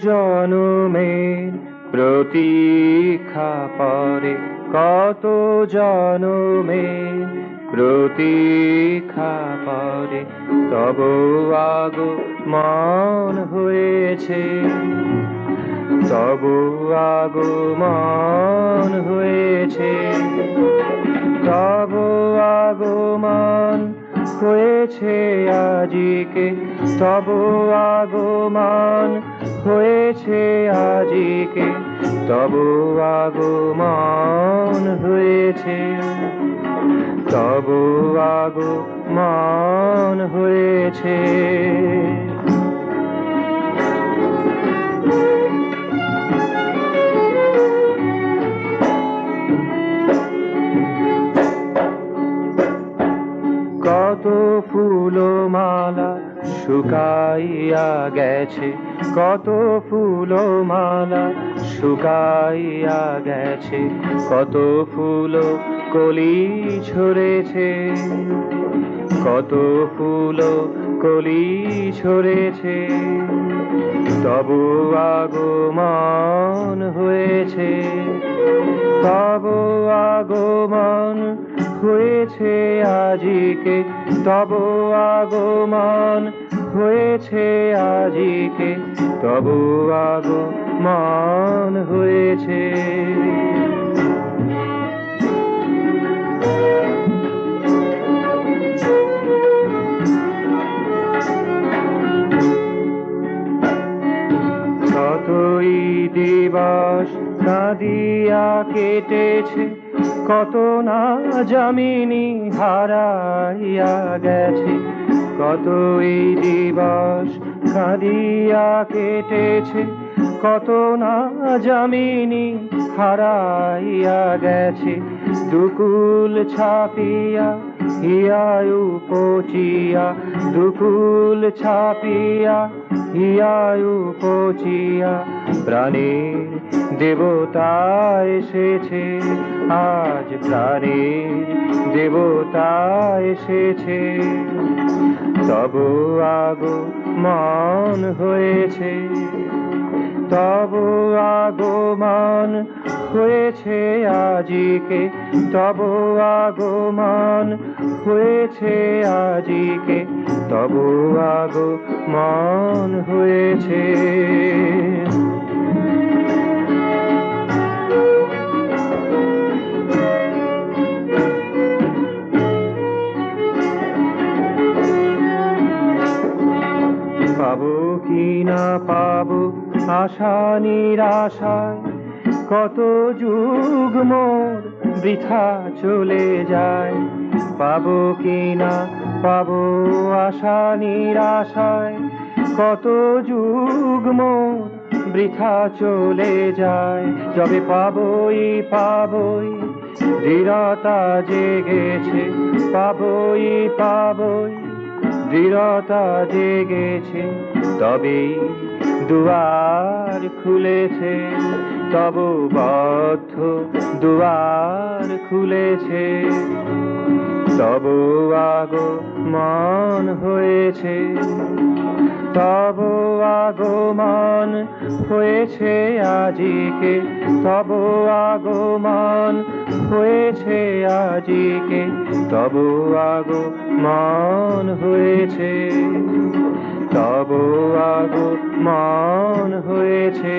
জনমের প্রতীক্ষা পরে, কত জনমের প্রতীক্ষা পরে তব আগমন হয়েছে, তব আগমন হয়েছে, তব আগমন হয়েছে আজিকে, তব আগমন হয়েছে আজিকে, তব আগমন হয়েছে, তব আগমন হয়েছে। কত ফুলমালা শুকাইয়া গেছে, কত ফুলমালা শুকাইয়া গেছে, কত ফুল কলি ঝরেছে, কত ফুল কলি ঝরেছে, তব আগমন হয়েছে, তব আগমন হয়েছে আজিকে, তব আগমন হয়েছে আজিকে, তব আগমন হয়েছে। কতই দিবস কাঁদিয়া কেটেছে, কত না যামিনী হারাইয়া গেছে, কতই দিবস কাঁদিয়া কেটেছে, কত না যামিনী হারাইয়া গেছে, দুকুল ছাপিয়া হিয়ায় উপচিয়া, দুকুল ছাপিয়া হিয়ায় উপচিয়া, প্রাণের দেবতা এসেছে, আজ প্রাণের দেবতা এসেছে, তব আগমন হয়েছে, তব আগমন হয়েছে আজিকে, তব আগমন হয়েছে আজিকে, তব আগমন হয়েছে। পাবো কি না পাবো আশা নিরাশায়, কত যুগ মোর বৃথা চলে যায়, পাবো কি না পাবো আশা নিরাশায়, কত যুগ মোর বৃথা চলে যায়, যবে পাবোই পাবোই দৃঢ়তা জেগেছে, পাবোই পাবোই দৃঢ়তা জেগেছে, তবেই দুয়ার খুলেছে, তব বদ্ধ দুয়ার খুলেছে, তব আগমন হয়েছে, তব আগমন হয়েছে আজিকে, তব আগমন হয়েছে আজিকে, তব আগমন হয়েছে, তব আগমন হয়েছে।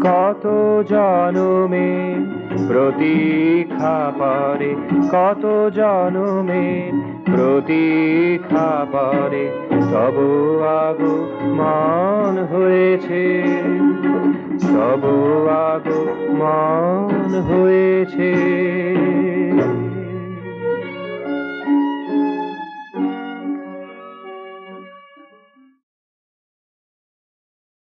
কত জনমের প্রতীক্ষা পরে, কত জনমের প্রতীক্ষা পরে তব আগমন হয়েছে, তব আগমন হয়েছে।